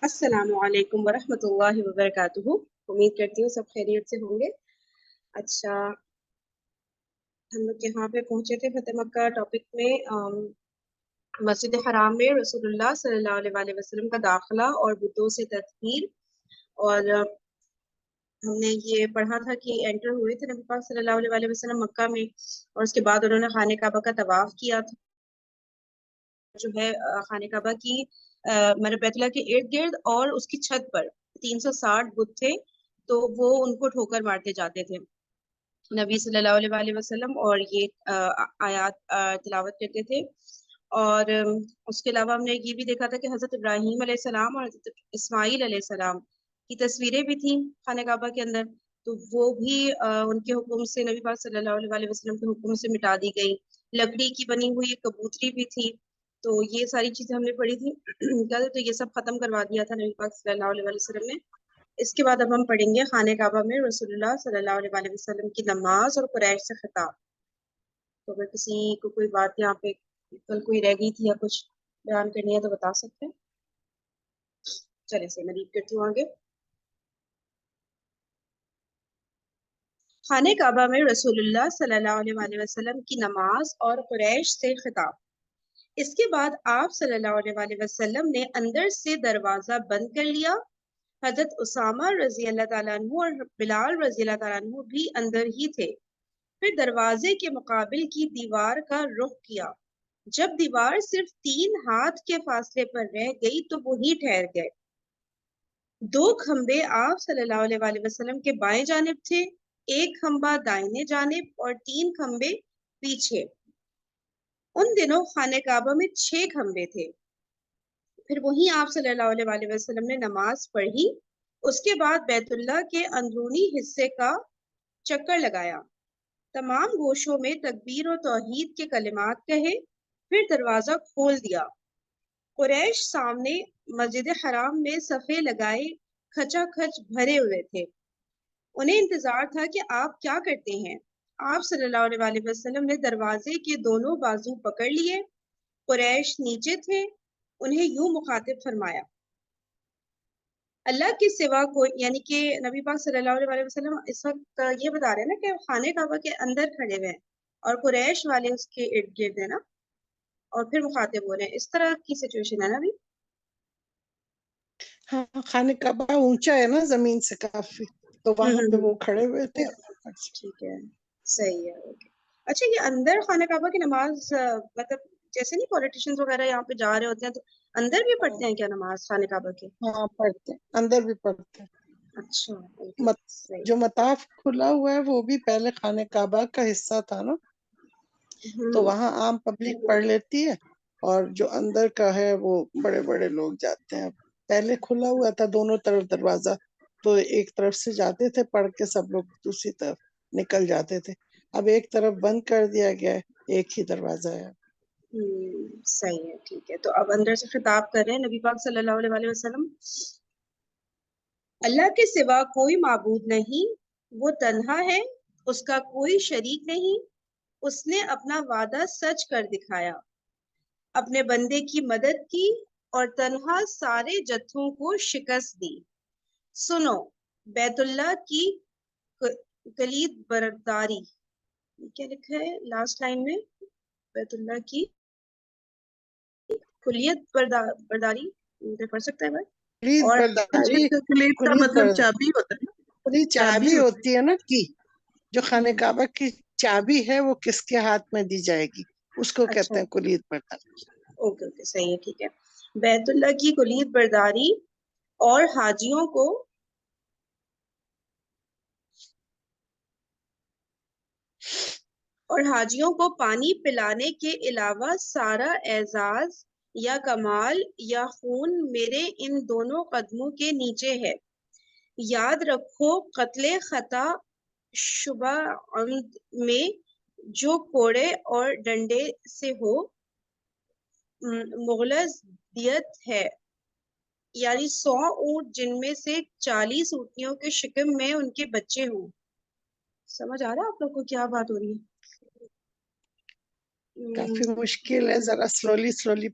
السلام علیکم ورحمۃ اللہ وبرکاتہ. امید کرتی ہوں سب خیریت سے ہوں گے. اچھا، ہم لوگ یہاں پہ پہنچے تھے فتح مکہ ٹاپک میں. مسجد حرام میں رسول اللہ صلی اللہ علیہ وآلہ وسلم کا داخلہ اور بتوں سے تطہیر. اور ہم نے یہ پڑھا تھا کہ انٹر ہوئے تھے نبی پاک صلی اللہ علیہ وآلہ وسلم مکہ میں، اور اس کے بعد انہوں نے خانہ کعبہ کا طواف کیا تھا. جو ہے خانہ کعبہ کی مطلب بیت اللہ کے ارد گرد اور اس کی چھت پر 360 بت تھے، تو وہ ان کو ٹھوکر مارتے جاتے تھے نبی صلی اللہ علیہ وآلہ وسلم، اور یہ آیات تلاوت کرتے تھے. اور اس کے علاوہ ہم نے یہ بھی دیکھا تھا کہ حضرت ابراہیم علیہ السلام اور حضرت اسماعیل علیہ السلام کی تصویریں بھی تھیں خانہ کعبہ کے اندر، تو وہ بھی ان کے حکم سے، نبی پاک صلی اللہ علیہ وآلہ وسلم کے حکم سے مٹا دی گئی. لکڑی کی بنی ہوئی ایک کبوتری بھی تھی. تو یہ ساری چیزیں ہم نے پڑھی تھی کل، تو یہ سب ختم کروا دیا تھا نبی پاک صلی اللہ علیہ وآلہ وسلم نے. اس کے بعد اب ہم پڑھیں گے خانہ کعبہ میں رسول اللہ صلی اللہ علیہ وآلہ وسلم کی نماز اور قریش سے خطاب. تو اگر کسی کو کوئی بات یہاں پہ کل کوئی رہ گئی تھی یا کچھ بیان کرنی ہے تو بتا سکتے ہیں. چلے سے میں ریڈ کرتی ہوں آگے. خانہ کعبہ میں رسول اللہ صلی اللہ علیہ وآلہ وسلم کی نماز اور قریش سے خطاب. اس کے بعد آپ صلی اللہ علیہ وآلہ وسلم نے اندر سے دروازہ بند کر لیا. حضرت اسامہ رضی اللہ تعالیٰ عنہ اور بلال رضی اللہ تعالیٰ عنہ بھی اندر ہی تھے. پھر دروازے کے مقابل کی دیوار کا رخ کیا. جب دیوار صرف 3 ہاتھ کے فاصلے پر رہ گئی تو وہی ٹھہر گئے. 2 کھمبے آپ صلی اللہ علیہ وآلہ وسلم کے بائیں جانب تھے، 1 کھمبا دائیں جانب اور 3 کھمبے پیچھے. ان دنوں خانہ کعبہ میں 6 کھمبے تھے. پھر وہیں آپ صلی اللہ علیہ وآلہ وسلم نے نماز پڑھی. اس کے بعد بیت اللہ کے اندرونی حصے کا چکر لگایا، تمام گوشوں میں تکبیر و توحید کے کلمات کہے، پھر دروازہ کھول دیا. قریش سامنے مسجد حرام میں صفے لگائے کھچا کھچ بھرے ہوئے تھے. انہیں انتظار تھا کہ آپ کیا کرتے ہیں. آپ صلی اللہ علیہ وآلہ وسلم نے دروازے کے دونوں بازو پکڑ لیے. قریش نیچے تھے. انہیں یوں مخاطب فرمایا، اللہ کے سوا کوئی، یعنی کہ نبی پاک صلی اللہ علیہ وآلہ وسلم اس وقت یہ بتا رہے ہیں نا کہ خانہ کعبہ کے اندر کھڑے ہوئے ہیں اور قریش والے اس کے ارد گرد ہیں نا، اور پھر مخاطب ہو رہے ہیں. اس طرح کی سچویشن ہے نا ابھی. ہاں، خانہ کعبہ اونچا ہے نا زمین سے کافی، تو وہاں پہ وہ کھڑے ہوئے تھے. ٹھیک ہے، صحیح ہے، اوکے. اچھا، یہ اندر خانہ کعبہ کی نماز مطلب جیسے نہیں پولیٹیشنز وغیرہ یہاں پہ جا رہے ہوتے ہیں تو اندر بھی پڑھتے ہیں کیا نماز خانہ کعبہ کے؟ ہاں پڑھتے ہیں، اندر بھی پڑھتے ہیں. اچھا، اوکے، صحیح. جو مطاف کھلا ہوا ہے وہ بھی پہلے خانہ کعبہ کا حصہ تھا نا، تو وہاں عام پبلک پڑھ لیتی ہے، اور جو اندر کا ہے وہ بڑے بڑے لوگ جاتے ہیں. پہلے کھلا ہوا تھا دونوں طرف دروازہ، تو ایک طرف سے جاتے تھے پڑھ کے، سب لوگ دوسری طرف نکل جاتے تھے. اب ایک طرف بند کر دیا گیا ہے، ایک ہی دروازہ ہے. صحیح ہے، ٹھیک ہے. تو اب اندر سے خطاب کر رہے ہیں نبی پاک صلی اللہ علیہ وآلہ وسلم. اللہ کے سوا کوئی معبود نہیں، وہ تنہا ہے، اس کا کوئی شریک نہیں. اس نے اپنا وعدہ سچ کر دکھایا، اپنے بندے کی مدد کی اور تنہا سارے جتھوں کو شکست دی. سنو، بیت اللہ کی کلید برداری، کیا لکھا ہے لاسٹ لائن میں؟ بیت اللہ کی کلیت برداری پڑھ سکتا ہے کلید اور برداری، کلید کا مطلب کلید چابی ہوتا ہے نا، چابی ہوتی ہے نا کی. جو خانہ ہوں، کعبہ کی چابی ہے وہ کس کے ہاتھ میں دی جائے گی، اس کو اچھا، کہتے ہیں کلید برداری. اوکے اوکے، صحیح ہے، ٹھیک ہے. بیت اللہ کی کلید برداری اور حاجیوں کو پانی پلانے کے علاوہ سارا اعزاز یا کمال یا خون میرے ان دونوں قدموں کے نیچے ہے. یاد رکھو، قتل خطا شبہ عمد میں جو کوڑے اور ڈنڈے سے ہو مغلظ دیت ہے، یعنی 100 اونٹ جن میں سے 40 اونٹنیوں کے شکم میں ان کے بچے ہوں. سمجھ آ رہا ہے آپ لوگ کو کیا بات ہو رہی ہے؟ کافی مشکل ہے، ذرا سلولی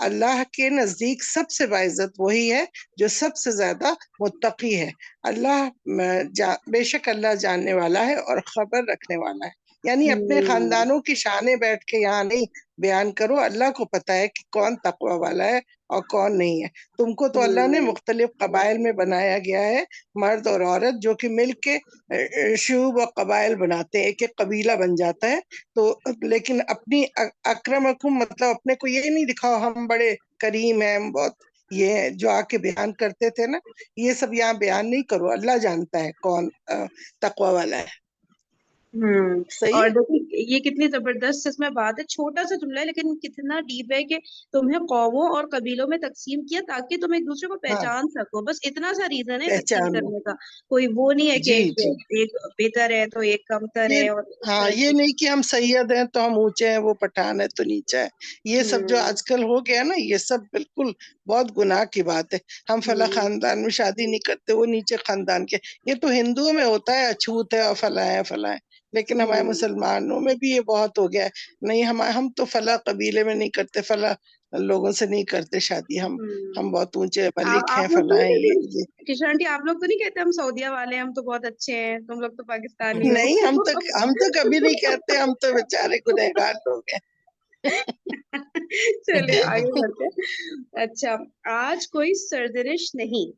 اللہ کے نزدیک سب سے باعزت وہی ہے جو سب سے زیادہ متقی ہے. اللہ بے شک اللہ جاننے والا ہے اور خبر رکھنے والا ہے. یعنی اپنے خاندانوں کی شانیں بیٹھ کے یہاں نہیں بیان کرو. اللہ کو پتا ہے کہ کون تقوی والا ہے اور کون نہیں ہے. تم کو تو اللہ نے مختلف قبائل میں بنایا گیا ہے, مرد اور عورت جو کہ مل کے شعوب و قبائل بناتے ہیں, ایک ایک قبیلہ بن جاتا ہے. تو لیکن اپنی اکرمکم مطلب اپنے کو یہ نہیں دکھاؤ ہم بڑے کریم ہیں, ہم بہت یہ جو آ کے بیان کرتے تھے نا, یہ سب یہاں بیان نہیں کرو. اللہ جانتا ہے کون تقوی والا ہے. صحیح اور ہے. دیکھیں یہ کتنی زبردست اس میں بات ہے, چھوٹا سا جملہ ہے لیکن کتنا ڈیپ ہے کہ تمہیں قوموں اور قبیلوں میں تقسیم کیا تاکہ تم ایک دوسرے کو ہاں پہچان سکو. بس اتنا سا ریزن ہے تقسیم پہچان. کرنے کا. کوئی وہ نہیں ہے کہ جی جی. ایک بہتر ہے تو ایک کمتر یہ ہے اور اس ہاں طرح یہ کی. نہیں کہ ہم سید ہیں تو ہم اونچے ہیں, وہ پٹھان ہے تو نیچا ہے. یہ سب جو آج کل ہو گیا نا, یہ سب بالکل بہت گناہ کی بات ہے. ہم فلاں خاندان میں شادی نہیں کرتے, وہ نیچے خاندان کے. یہ تو ہندوؤں میں ہوتا ہے, اچھوت ہے اور فلاں ہے فلاں ہے. لیکن ہمارے مسلمانوں میں بھی یہ بہت ہو گیا ہے. نہیں ہم تو فلاں قبیلے میں نہیں کرتے, فلاں لوگوں سے نہیں کرتے شادی, ہم بہت اونچے ملک ہیں آپ لوگ تو فلاں ہیں. نہیں یہ کہتے کشن آنٹی, آپ لوگ تو نہیں کہتے ہم سعودیہ والے ہیں, ہم تو بہت اچھے ہیں, تم لوگ تو پاکستانی ہو. نہیں, ہم تو کبھی نہیں کہتے. ہم تو بیچارے گنہگار لوگ ہیں. چلے آگے بڑھتے ہیں. اچھا, آج کوئی سرزنش نہیں.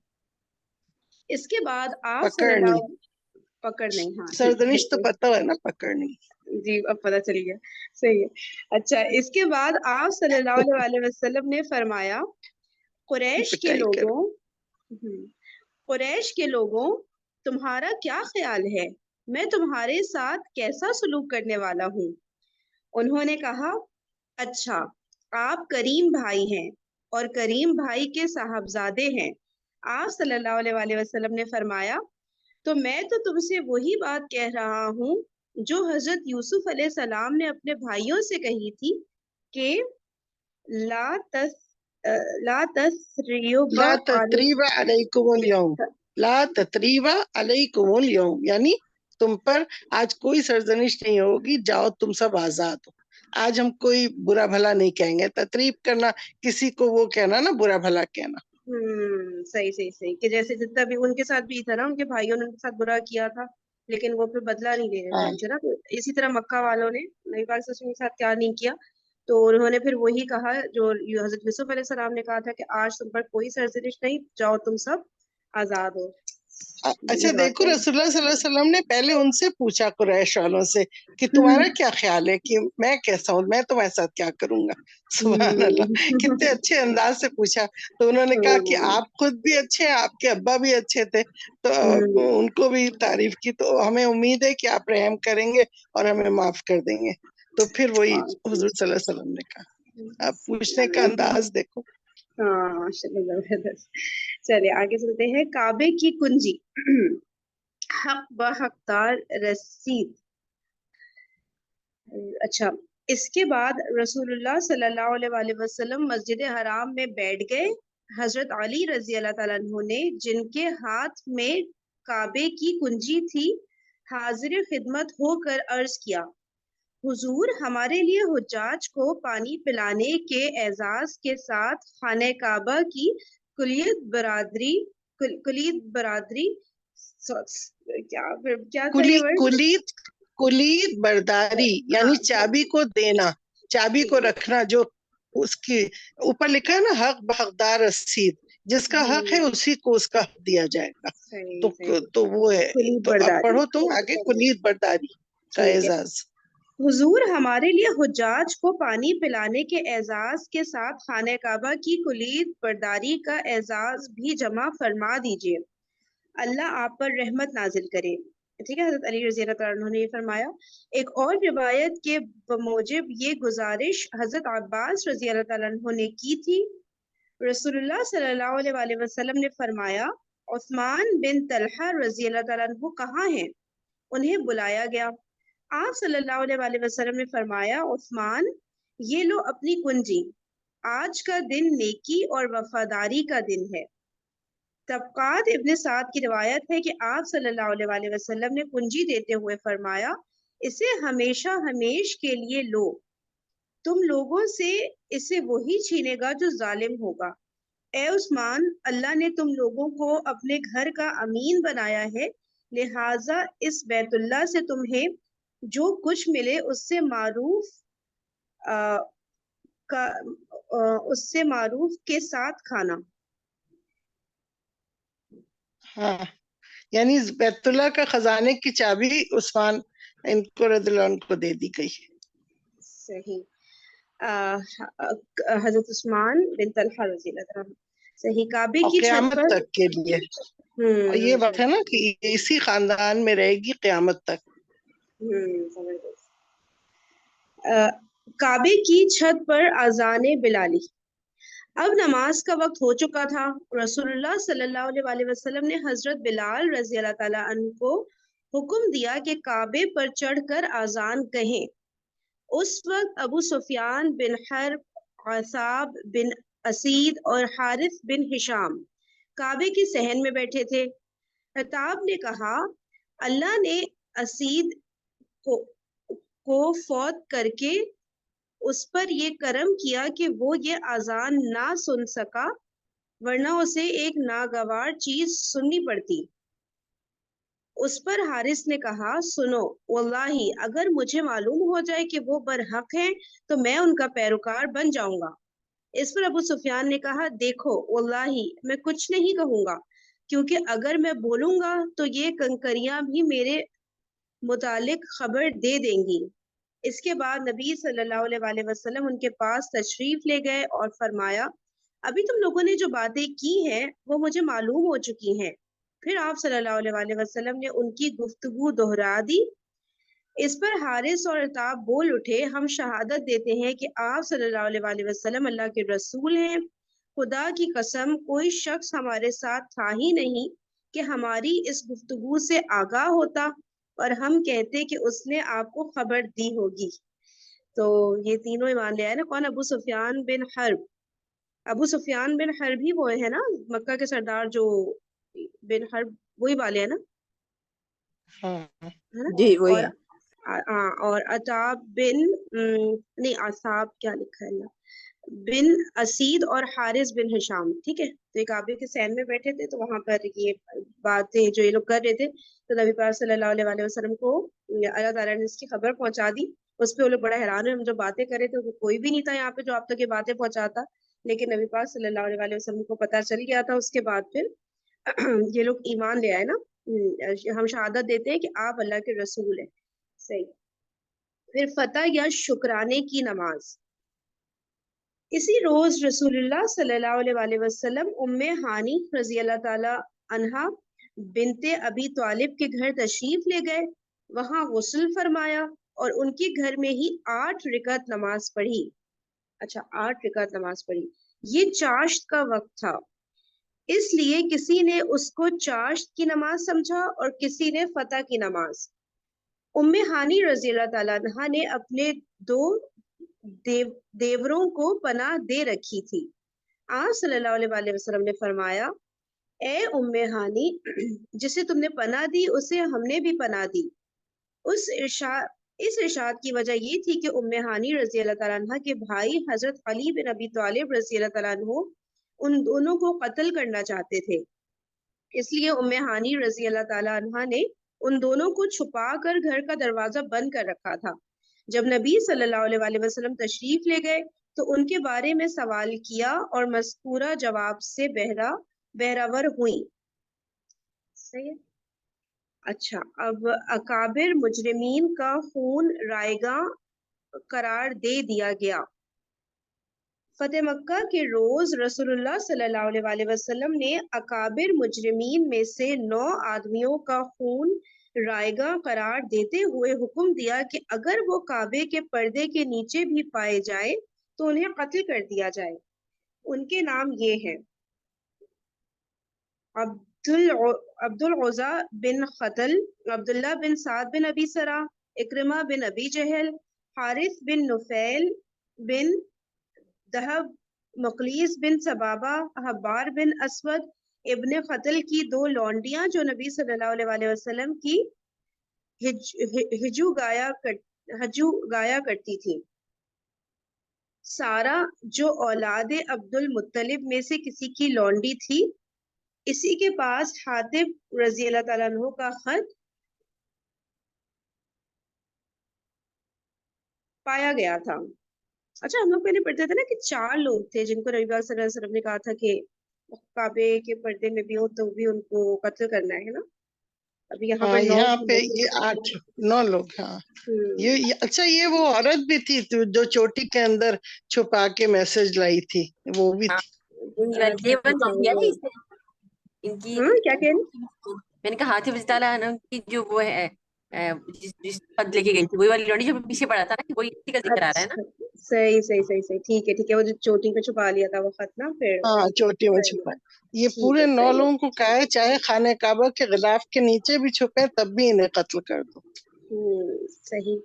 اس کے بعد آپ صلی پکڑنی اللہ پکڑ نہیں. ہاں ٹھیک سردنش تو ہے, پتہ ہے نا, پکڑنی. جی اب پتہ چل گیا. صحیح ہے. اچھا, اس کے بعد آپ صلی اللہ علیہ وسلم نے فرمایا, قریش کے پٹائی کر. لوگوں قریش کے لوگوں تمہارا کیا خیال ہے, میں تمہارے ساتھ کیسا سلوک کرنے والا ہوں؟ انہوں نے کہا, اچھا آپ کریم بھائی ہیں اور کریم بھائی کے صاحبزادے ہیں. آپ صلی اللہ علیہ وسلم نے فرمایا, تو میں تو تم سے وہی بات کہہ رہا ہوں جو حضرت یوسف علیہ السلام نے اپنے بھائیوں سے کہی تھی کہ لا تثریب لا تتریب علیکم اليوم, لا تتریب علیکم اليوم, یعنی تم پر آج کوئی سرزنش نہیں ہوگی, جاؤ تم سب آزاد ہو. آج ہم کوئی برا بھلا نہیں کہیں گے. تتریب کرنا کسی کو وہ کہنا نا, برا بھلا کہنا. صحیح کہ جیسے جتنا بھی ان کے ساتھ بھی تھا نا, ان کے بھائیوں نے ان کے ساتھ برا کیا تھا لیکن وہ پھر بدلہ نہیں لے رہے ہاں تھے نا. تو اسی طرح مکہ والوں نے نبی پاک صلی اللہ علیہ وسلم کے ساتھ کیا نہیں کیا, تو انہوں نے پھر وہی کہا جو حضرت یوسف علیہ السلام نے کہا تھا کہ آج تم پر کوئی سرزنش نہیں, جاؤ تم سب آزاد ہو. اچھا دیکھو, رسول اللہ صلی اللہ علیہ وسلم نے پہلے ان سے پوچھا, قریش والوں سے, کہ تمہارا کیا خیال ہے کہ میں کیسا ہوں, میں تمہارے ساتھ کیا کروں گا. سبحان اللہ, کتنے اچھے انداز سے پوچھا. تو انہوں نے کہا کہ آپ خود بھی اچھے ہیں, آپ کے ابا بھی اچھے تھے, تو ان کو بھی تعریف کی. تو ہمیں امید ہے کہ آپ رحم کریں گے اور ہمیں معاف کر دیں گے. تو پھر وہی حضور صلی اللہ علیہ وسلم نے کہا. آپ پوچھنے کا انداز دیکھو. ہاں زبردست. چلے آگے چلتے ہیں. کعبے کی کنجی حق بحقدار رسید. اچھا, اس کے بعد رسول اللہ صلی اللہ علیہ وسلم مسجد حرام میں بیٹھ گئے. حضرت علی رضی اللہ تعالیٰ عنہ نے, جن کے ہاتھ میں کعبے کی کنجی تھی, حاضر خدمت ہو کر عرض کیا, حضور ہمارے لیے حجاج کو پانی پلانے کے اعزاز کے ساتھ خانہ کعبہ کی کلیت برادری کیا تھا یہ ورڈ؟ کلید برداری یعنی چابی کو دینا, چابی کو رکھنا. جو اس کی اوپر لکھا ہے نا, حق بحقدار رسید, جس کا حق ہے اسی کو اس کا حق دیا جائے گا. تو وہ ہے. تو اب پڑھو تم آگے, کلید برداری کا اعزاز. حضور ہمارے لیے حجاج کو پانی پلانے کے اعزاز کے ساتھ خانہ کعبہ کی کلید برداری کا اعزاز بھی جمع فرما دیجیے, اللہ آپ پر رحمت نازل کرے. ٹھیک ہے, حضرت علی رضی اللہ عنہ نے یہ فرمایا. ایک اور روایت کے بموجب یہ گزارش حضرت عباس رضی اللہ تعالیٰ عنہ نے کی تھی. رسول اللہ صلی اللہ علیہ وسلم نے فرمایا, عثمان بن طلحہ رضی اللہ تعالیٰ عنہ کہاں ہیں؟ انہیں بلایا گیا. آپ صلی اللہ علیہ وسلم نے فرمایا, عثمان یہ لو اپنی کنجی, آج کا دن نیکی اور وفاداری کا دن ہے. طبقات ابن سعد کی روایت ہے کہ آپ صلی اللہ علیہ وسلم نے کنجی دیتے ہوئے فرمایا, اسے ہمیشہ ہمیش کے لیے لو, تم لوگوں سے اسے وہی چھینے گا جو ظالم ہوگا۔ اے عثمان، اللہ نے تم لوگوں کو اپنے گھر کا امین بنایا ہے، لہٰذا اس بیت اللہ سے تمہیں جو کچھ ملے اس سے معروف کے ساتھ کھانا۔ ہاں، یعنی بیت اللہ کا خزانے کی چابی عثمان ان کو رضی اللہ عنہ کو دے دی گئی۔ صحیح۔ حضرت عثمان بن طلحہ رضی اللہ عنہ۔ صحیح۔ کعبے اور کی چھت قیامت پر تک کے لیے، اور یہ بات ہے نا کہ اسی خاندان میں رہے گی قیامت تک۔ کعبے کی چھت پر اذان بلالی۔ اب نماز کا وقت ہو چکا تھا۔ رسول اللہ صلی اللہ علیہ وسلم نے حضرت بلال رضی اللہ تعالیٰ عنہ کو حکم دیا کہ کعبے پر چڑھ کر اذان کہیں۔ اس وقت ابو سفیان بن حرب، عصاب بن اسید اور حارث بن ہشام کعبے کے صحن میں بیٹھے تھے۔ عتاب نے کہا، اللہ نے اسید کو فوت کر کے اس پر یہ کرم کیا کہ وہ یہ اذان نہ سن سکا، ورنہ اسے ایک ناگوار چیز سننی پڑتی۔ اس پر حارث نے کہا، سنو، واللہ اگر مجھے معلوم ہو جائے کہ وہ برحق ہیں تو میں ان کا پیروکار بن جاؤں گا۔ اس پر ابو سفیان نے کہا، دیکھو، واللہ میں کچھ نہیں کہوں گا، کیونکہ اگر میں بولوں گا تو یہ کنکریاں بھی میرے متعلق خبر دے دیں گی۔ اس کے بعد نبی صلی اللہ علیہ وسلم ان کے پاس تشریف لے گئے اور فرمایا، ابھی تم لوگوں نے جو باتیں کی ہیں وہ مجھے معلوم ہو چکی ہیں۔ پھر آپ صلی اللہ علیہ وسلم نے ان کی گفتگو دہرا دی۔ اس پر حارث اور عتاب بول اٹھے، ہم شہادت دیتے ہیں کہ آپ صلی اللہ علیہ وسلم اللہ کے رسول ہیں۔ خدا کی قسم، کوئی شخص ہمارے ساتھ تھا ہی نہیں کہ ہماری اس گفتگو سے آگاہ ہوتا اور ہم کہتے کہ اس نے آپ کو خبر دی ہوگی۔ تو یہ تینوں ایمان لے آئے نا، کون؟ ابو سفیان بن حرب۔ ابو سفیان بن حرب ہی وہ ہے نا مکہ کے سردار، جو بن حرب وہی والے ہیں نا، ہاں ہے نا؟ جی وہی ہے۔ اور عتاب بن نہیں، عصاب کیا لکھا ہے نا، بن اسید اور حارث بن ہشام، ٹھیک ہے۔ تو ایک کعبے کے صحن میں بیٹھے تھے، تو وہاں پر یہ باتیں جو یہ لوگ کر رہے تھے، تو نبی پاک صلی اللہ علیہ وسلم کو اللہ تعالیٰ نے اس کی خبر پہنچا دی۔ اس پہ وہ لوگ بڑا حیران ہوئے، ہم جو باتیں کر رہے تھے وہ کوئی بھی نہیں تھا یہاں پہ جو آپ تک یہ باتیں پہنچاتا، لیکن نبی پاک صلی اللہ علیہ وسلم کو پتہ چل گیا تھا۔ اس کے بعد پھر یہ لوگ ایمان لے آئے نا، ہم شہادت دیتے ہیں کہ آپ اللہ کے رسول ہیں۔ صحیح۔ پھر فتح یا شکرانے کی نماز۔ اسی روز رسول اللہ صلی اللہ علیہ وسلم ام ہانی رضی اللہ تعالی عنہا بنت ابی طالب کے گھر تشریف لے گئے، وہاں غسل فرمایا اور ان کے گھر میں ہی 8 رکعت نماز پڑھی۔ اچھا، 8 رکعت نماز پڑھی۔ یہ چاشت کا وقت تھا، اس لیے کسی نے اس کو چاشت کی نماز سمجھا اور کسی نے فتح کی نماز۔ ام ہانی رضی اللہ تعالیٰ عنہا نے اپنے 2 دیوروں کو پناہ دے رکھی تھی۔ آپ صلی اللہ علیہ وسلم نے فرمایا، اے ام ہانی، جسے تم نے پناہ دی اسے ہم نے بھی پناہ دی۔ اس ارشاد کی وجہ یہ تھی کہ ام ہانی رضی اللہ تعالیٰ عنہ کے بھائی حضرت علی بن ابی طالب رضی اللہ تعالیٰ عنہ ان دونوں کو قتل کرنا چاہتے تھے، اس لیے ام ہانی رضی اللہ تعالیٰ عنہ نے ان دونوں کو چھپا کر گھر کا دروازہ بند کر رکھا تھا۔ جب نبی صلی اللہ علیہ وسلم تشریف لے گئے تو ان کے بارے میں سوال کیا اور مذکورہ جواب سے بہراور ہوئیں۔ صحیح ہے۔ اچھا، اب اکابر مجرمین کا خون رائیگاں قرار دے دیا گیا۔ فتح مکہ کے روز رسول اللہ صلی اللہ علیہ وسلم نے اکابر مجرمین میں سے 9 آدمیوں کا خون رائیگاں قرار دیتے ہوئے حکم دیا کہ اگر وہ کعبے کے پردے کے نیچے بھی پائے جائیں تو انہیں قتل کر دیا جائے۔ ان کے نام یہ ہیں: عبد العزا بن قتل، عبداللہ بن سعد بن ابی سرا، اکرمہ بن ابی جہل، حارث بن نفیل بن دہب، مقلیس بن سبابہ، حبار بن اسود ابن قتل کی 2 لونڈیاں جو نبی صلی اللہ علیہ وسلم کی ہجو گایا کرتی تھی۔ سارا جو اولاد عبد المطلب میں سے کسی کی لونڈی تھی، اسی کے پاس حاتب رضی اللہ تعالیٰ عنہ کا خط پایا گیا تھا۔ اچھا، ہم لوگ پہلے پڑھتے تھے نا کہ 4 لوگ تھے جن کو نبی پاک صلی اللہ علیہ وسلم نے کہا تھا کہ کعبے کے پردے میں بھی ہو تو بھی ان کو قتل کرنا ہے نا؟ ابھی یہاں ہاں پر 9 یہاں پہ یہ 9 لوگ. ہاں اچھا یہ وہ عورت بھی تھی جو چوٹی کے اندر چھپا کے میسج لائی تھی، وہ بھی ہاں، تھی. دیوبند میں کیا نا اس نے ان کی کیا کہہ رہے میں نے کہا حاتم رضی اللہ عنہ کی جو وہ ہے جس پد لے کے گئی تھی، وہی والی لونڈی جو پیچھے پڑا تھا نا، کہ وہی اسی کا ذکر آ رہا ہے نا. اچھا، صحیح ٹھیک ہے وہ جو چوٹی پہ چھپا لیا تھا وہ خط نا، پھر ہاں چوٹی میں چھپا. یہ ٹھیک پورے ہے، 9 صحیح لوگوں کو کہا ہے چاہے خانہ کعبہ کے غلاف کے نیچے بھی چھپے تب بھی انہیں قتل کر دو. صحیح.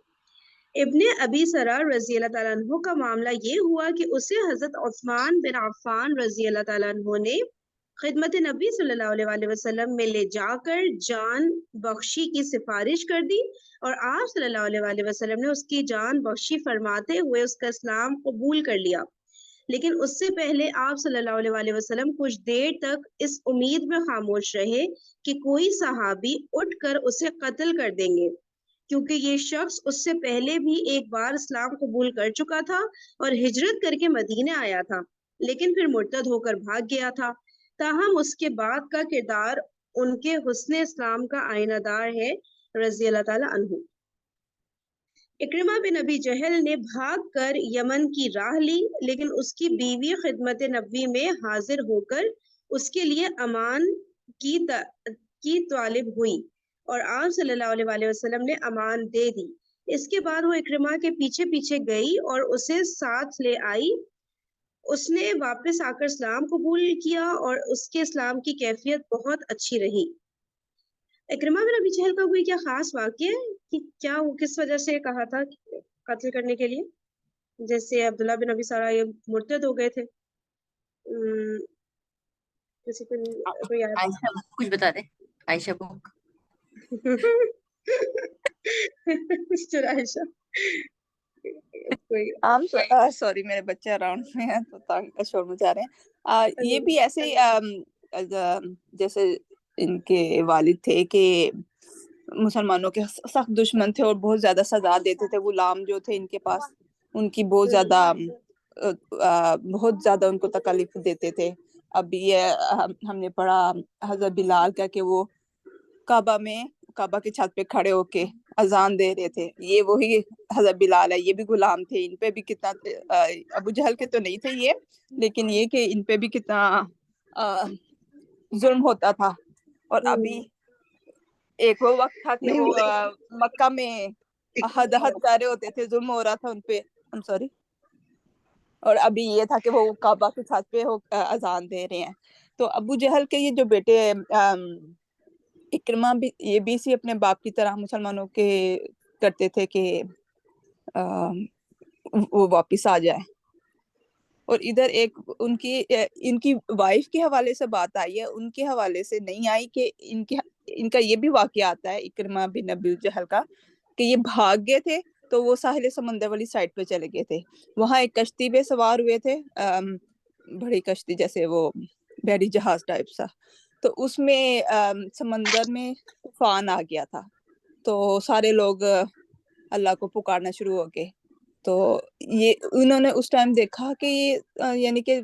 ابن ابی سرار رضی اللہ تعالیٰ عنہ کا معاملہ یہ ہوا کہ اسے حضرت عثمان بن عفان رضی اللہ تعالیٰ عنہ نے خدمت نبی صلی اللہ علیہ وسلم میں لے جا کر جان بخشی کی سفارش کر دی، اور آپ صلی اللہ علیہ وسلم نے اس کی جان بخشی فرماتے ہوئے اس کا اسلام قبول کر لیا۔ لیکن اس سے پہلے آپ صلی اللہ علیہ وسلم کچھ دیر تک اس امید میں خاموش رہے کہ کوئی صحابی اٹھ کر اسے قتل کر دیں گے، کیونکہ یہ شخص اس سے پہلے بھی ایک بار اسلام قبول کر چکا تھا اور ہجرت کر کے مدینے آیا تھا، لیکن پھر مرتد ہو کر بھاگ گیا تھا۔ تاہم اس کے بعد کا کردار ان کے حسن اسلام کا آئینہ دار ہے رضی اللہ تعالی عنہ۔ اکرمہ بن ابی جہل نے بھاگ کر یمن کی راہ لی، لیکن اس کی بیوی خدمت نبی میں حاضر ہو کر اس کے لیے امان کی طالب ہوئی، اور آپ صلی اللہ علیہ وسلم نے امان دے دی۔ اس کے بعد وہ اکرمہ کے پیچھے پیچھے گئی اور اسے ساتھ لے آئی۔ اس نے واپس آ کر اسلام قبول کیا اور اس کے اسلام کی کیفیت بہت اچھی رہی۔ اکرمہ بن ابی جہل کا کوئی کیا خاص واقعہ ہے کہ کیا وہ کس وجہ سے کہا تھا قتل کرنے کے لیے؟ جیسے عبداللہ بن ابی سارا یہ مرتد ہو گئے تھے، کسی کو یاد؟ عائشہ کچھ بتا دیں، عائشہ کو مسٹر عائشہ کوئی عام سوری میرے بچے اراؤنڈ میں ہیں تو شور مچا رہے ہیں. یہ بھی ایسے ہی جیسے ان کے والد تھے کہ مسلمانوں کے سخت دشمن تھے اور بہت زیادہ سزا دیتے تھے. غلام جو تھے ان کے پاس ان کی بہت زیادہ ان کو تکلیف دیتے تھے. اب یہ ہم نے پڑھا حضرت بلال کا کہ وہ کعبہ کی چھت پہ کھڑے ہو کے اذان دے رہے تھے. یہ وہی حضرت بلال ہے، یہ بھی غلام تھے. ان پہ بھی کتنا ابو جہل کے تو نہیں تھے یہ، لیکن یہ کہ ان پہ بھی کتنا ظلم ہوتا تھا. اور ابھی ایک وہ وقت تھا کہ وہ مکہ میں حد کر رہے ہوتے تھے، ظلم ہو رہا تھا ان پہ. سوری. اور ابھی یہ تھا کہ وہ کعبہ کی چھت پہ اذان دے رہے ہیں. تو ابو جہل کے یہ جو بیٹے اکرمہ بھی، یہ بھی اسی اپنے باپ کی طرح مسلمانوں کے کرتے تھے کہ وہ واپس آ جائے. اور ادھر ایک ان کی وائف کے حوالے سے بات آئی ہے، ان کے حوالے سے نہیں آئی کہ ان کا یہ بھی واقعہ آتا ہے اکرمہ بن ابی جہل کا کہ یہ بھاگ گئے تھے تو وہ ساحل سمندر والی سائڈ پہ چلے گئے تھے. وہاں ایک کشتی پہ سوار ہوئے تھے، بڑی کشتی جیسے وہ بحری جہاز ٹائپ سا. تو اس میں سمندر میں طوفان آ گیا تھا، تو سارے لوگ اللہ کو پکارنا شروع ہو گئے. تو یہ انہوں نے اس ٹائم دیکھا کہ یہ یعنی کہ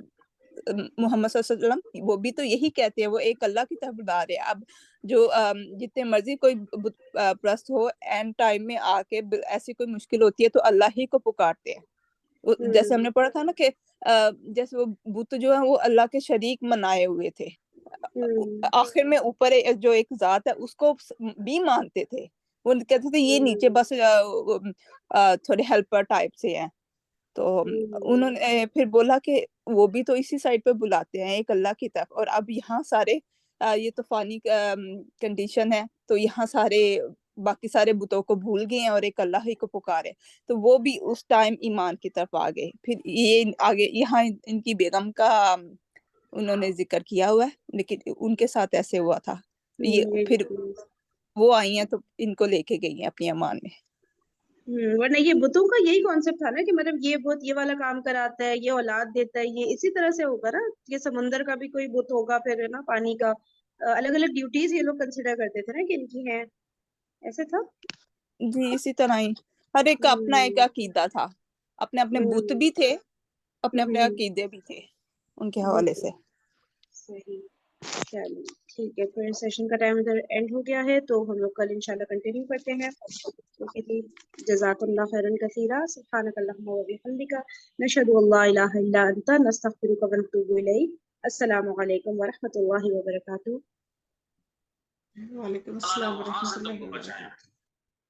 محمد صلی اللہ علیہ وسلم وہ بھی تو یہی کہتے ہیں، وہ ایک اللہ کی طرف بلا رہے ہیں. اب جو جتنے مرضی کوئی پرست ہو، اینڈ ٹائم میں آ کے ایسی کوئی مشکل ہوتی ہے تو اللہ ہی کو پکارتے ہیں. جیسے ہم نے پڑھا تھا نا کہ جیسے وہ بت جو ہے وہ اللہ کے شریک منائے ہوئے تھے، آخر میں اوپر جو ایک ذات ہے اس کو بھی مانتے تھے. وہ کہتے تھے یہ نیچے بس تھوڑے ہیلپر ٹائپ سے ہیں. تو انہوں نے پھر بولا کہ وہ بھی تو اسی سائڈ پہ بلاتے ہیں ایک اللہ کی طرف. اور اب یہاں سارے یہ طوفانی کنڈیشن ہے تو یہاں سارے باقی سارے بتوں کو بھول گئے ہیں اور ایک اللہ ہی کو پکارے. تو وہ بھی اس ٹائم ایمان کی طرف آ گئے. پھر یہ آگے یہاں ان کی بیگم کا انہوں نے ذکر کیا ہوا ہے، لیکن ان کے ساتھ ایسے ہوا تھا. یہ پھر وہ آئی ہیں تو ان کو لے کے گئی ہیں اپنی امان میں. ورنہ یہ بتوں کا یہی کانسیپٹ تھا نا کہ مطلب یہ بت یہ والا کام کراتا ہے، یہ اولاد دیتا ہے، یہ اسی طرح سے ہوگا نا. یہ سمندر کا بھی کوئی بت ہوگا پھر ہے نا، پانی کا الگ الگ ڈیوٹیز یہ لوگ کنسیڈر کرتے تھے نا کہ ان کی ہیں، ایسے تھا. جی اسی طرح ہی ہر ایک کا اپنا ایک عقیدہ تھا، اپنے اپنے بت بھی تھے، اپنے اپنے عقیدے بھی تھے ان کے حوالے سے. صحیح. چلیے ٹھیک ہے، پھر سیشن کا ٹائم ادھر اینڈ ہو گیا ہے، تو ہم لوگ کل انشاءاللہ کنٹینیو کرتے ہیں. اوکے جی، جزاک اللہ خیرا کثیرا، سبحانک اللہم و بحمدک، نشہد ان لا الہ الا انت، نستغفرک و نتوب الیک. السلام علیکم ورحمۃ اللہ وبرکاتہ. وعلیکم السلام ورحمۃ اللہ وبرکاتہ.